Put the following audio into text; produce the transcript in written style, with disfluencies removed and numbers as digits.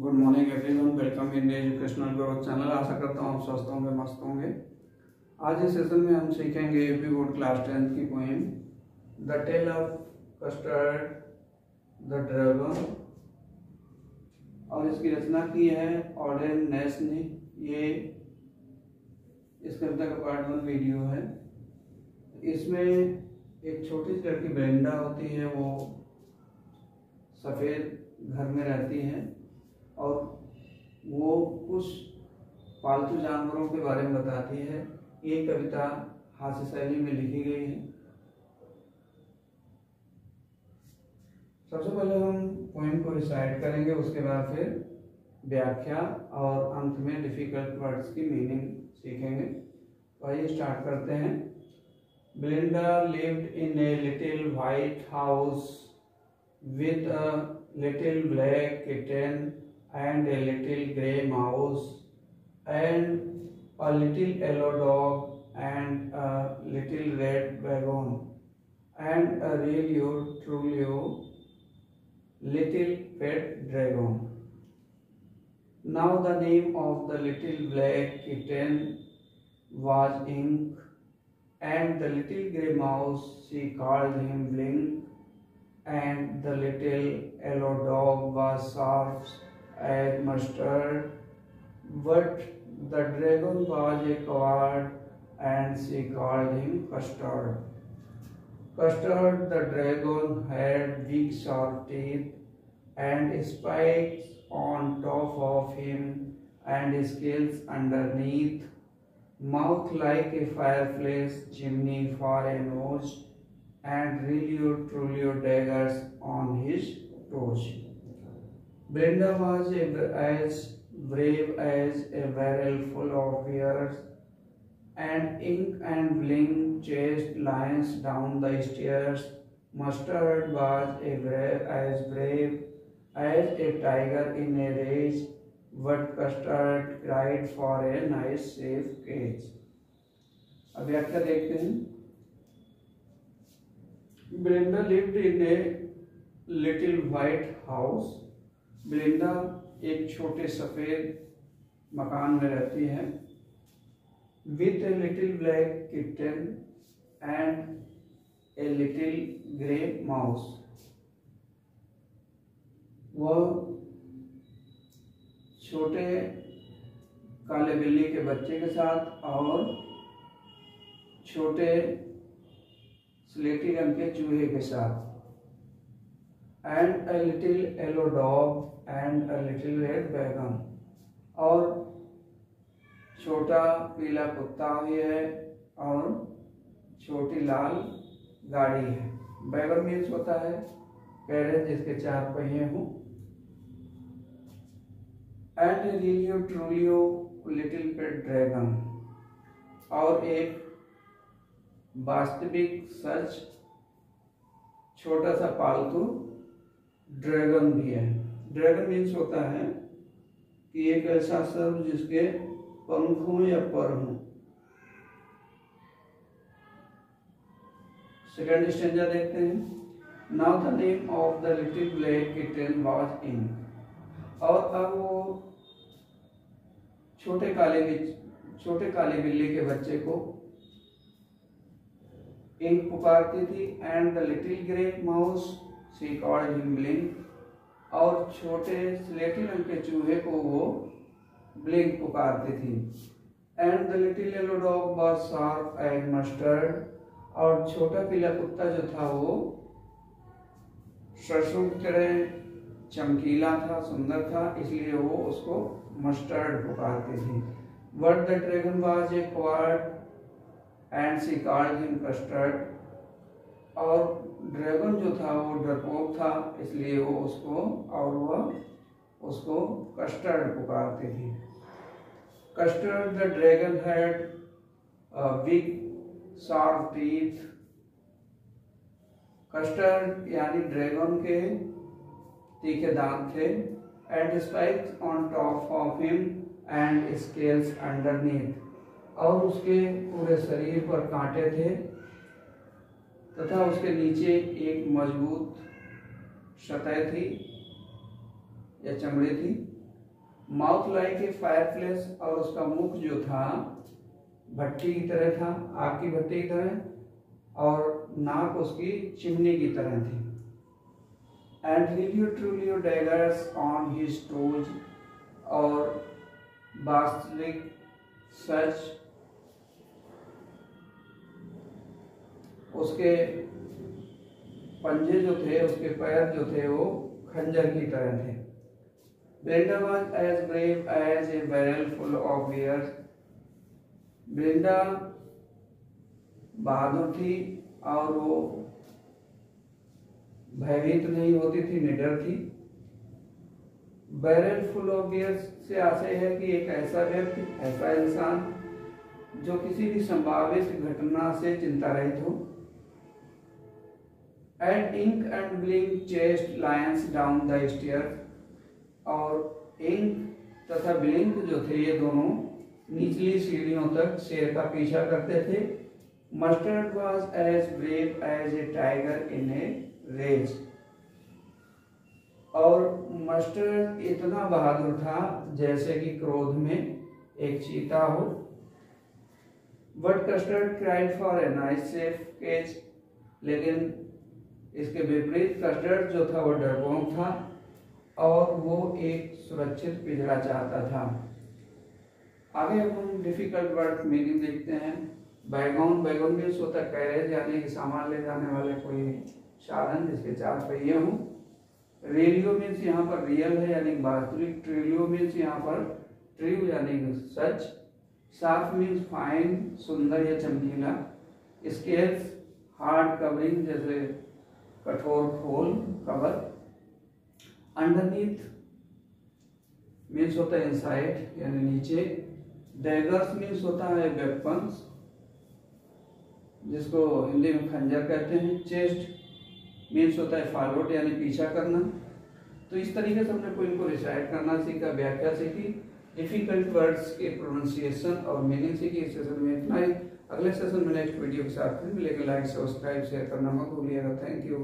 Good morning everyone, welcome in educational growth channel. आशा करता हूँ आप स्वस्थ होंगे, मस्त होंगे। आज इस सेशन में हम सीखेंगे यूपी बोर्ड क्लास 10 की poem the tale of Custard the dragon, और इसकी रचना की है ऑडेन नेस ने। ये इस कविता का पार्ट 1 वीडियो है। इसमें एक छोटी सी लड़की ब्रेंडा होती है, वो सफ़ेद घर में रहती है और वो कुछ पालतू जानवरों के बारे में बताती है। ये कविता हास्य शैली में लिखी गई है। सबसे पहले हम पोएम को रिसाइट करेंगे, उसके बाद फिर व्याख्या और अंत में डिफिकल्ट वर्ड्स की मीनिंग सीखेंगे। तो आइए स्टार्ट करते हैं। Belinda lived in a little white house with a little black kitten and a little grey mouse and a little yellow dog and a little red wagon and a really truly little pet dragon. Now the name of the little black kitten was Ink, and the little grey mouse she called him Blink, and the little yellow dog was sharp as mustard, but the dragon was a coward, and she called him Custard. Custard the dragon had big sharp teeth and spikes on top of him and scales underneath, mouth like a fireplace chimney for a nose, and really truly daggers on his toes. Belinda was as brave as a barrel full of bears, and Ink and Blink chased lions down the stairs. Mustard was as brave as a tiger in a rage, but Custard cried for a nice safe cage. अब व्याख्या देखते हैं। Belinda lived in a little white house. Belinda एक छोटे सफेद मकान में रहती है। With a little black kitten and a little grey mouse. वह छोटे काले बिल्ली के बच्चे के साथ और छोटे स्लेटी रंग के चूहे के साथ, and a little yellow dog and a little red wagon, और छोटा पीला कुत्ता भी है और छोटी लाल गाड़ी है। वैगन मीन्स होता है कैरेज जिसके 4 पहिए हों। And Rilio Trulio little pet dragon, और एक वास्तविक सच छोटा सा पालतू ड्रैगन भी है। ड्रैगन मीन्स होता है कि एक ऐसा सर्व जिसके पंख हों या पर हों। सेकंड स्टेंजा देखते हैं। Now the name of the little black kitten was Ink, और अब वो छोटे काले बिल्ली के बच्चे को इंक पुकारती थी। And the little grey mouse she called him blink, और छोटे स्लेटी रंग के चूहे को वो ब्लिंक पुकारती थी। And the little yellow dog was sharp as mustard, और छोटा पीला कुत्ता जो था वो सरसों की तरह चमकीला था, सुंदर था, इसलिए वो उसको मस्टर्ड पुकारती थी। But the dragon was a coward and she called him custard, और ड्रैगन जो था वो डरपोक था, इसलिए वह उसको कस्टर्ड पुकारती थी। Custard the dragon had big sharp teeth. Custard यानी ड्रैगन के तीखे दांत थे। And spikes on top of him and scales underneath, और उसके पूरे शरीर पर कांटे थे तथा उसके नीचे एक मजबूत सतह थी या चमड़ी थी। माउथ लाइक ए फायरप्लेस, और उसका मुख जो था भट्टी की तरह था, आग की भट्टी की तरह, और नाक उसकी चिमनी की तरह थी। And helio ट्रूलियो daggers on his toes, और वास्तविक सच उसके पंजे जो थे, उसके पैर जो थे वो खंजर की तरह थे। Brenda was as brave as a barrel full of bears. Brenda बहादुर थी और वो भयभीत नहीं होती थी, निडर थी। बैरल फुल ऑफ बियर्स से आशय है कि एक ऐसा व्यक्ति, ऐसा इंसान जो किसी भी संभावित घटना से चिंता रहित हो। And Ink and Blink chased lions down the stair, और इंक तथा ब्लिंक जो थे ये दोनों निचली सीढ़ियों तक शेर का पीछा करते थे। Mustard was as brave as a tiger in a rage, और मस्टर्ड इतना बहादुर था जैसे कि क्रोध में एक चीता हो। But Custard cried for a nice safe cage, लेकिन इसके विपरीत कस्टर्ड जो था वो डरपोक था और वो एक सुरक्षित पिंजरा चाहता था। आगे अब हम डिफिकल्ट वर्ड मीनिंग देखते हैं। बैगॉन, बैगॉन मीन्स होता है कैरेज, यानी कि सामान ले जाने वाले कोई साधन जिसके 4 पहिए हों। रेलियो मीन्स यहाँ पर रियल है यानी वास्तविक। ट्रिलियो मीन्स यहाँ पर ट्रू यानी सच। साफ मीन्स फाइन, सुंदर या चमकीला। स्केल्स हार्ड कवरिंग, जैसे कठोर खोल, कवर। अंडरनीथ मीन्स होता है इनसाइड यानी नीचे। डैगर्स मीन्स होता है वेपन्स, जिसको हिंदी में खंजर कहते हैं। चेस्ट मीन्स होता है फॉरवर्ड यानी पीछा करना। तो इस तरीके से हमने कोई इनको रिसाइट करना सीखा, व्याख्या सीखी, डिफिकल्ट वर्ड्स के प्रोनाउंसिएशन और मीनिंग सीखी। इस सेशन में इतना ही। अगले सेशन में नेक्स्ट वीडियो के साथ फिर मिलेंगे। लाइक, सब्सक्राइब, शेयर करना मत भूलिएगा। Thank you.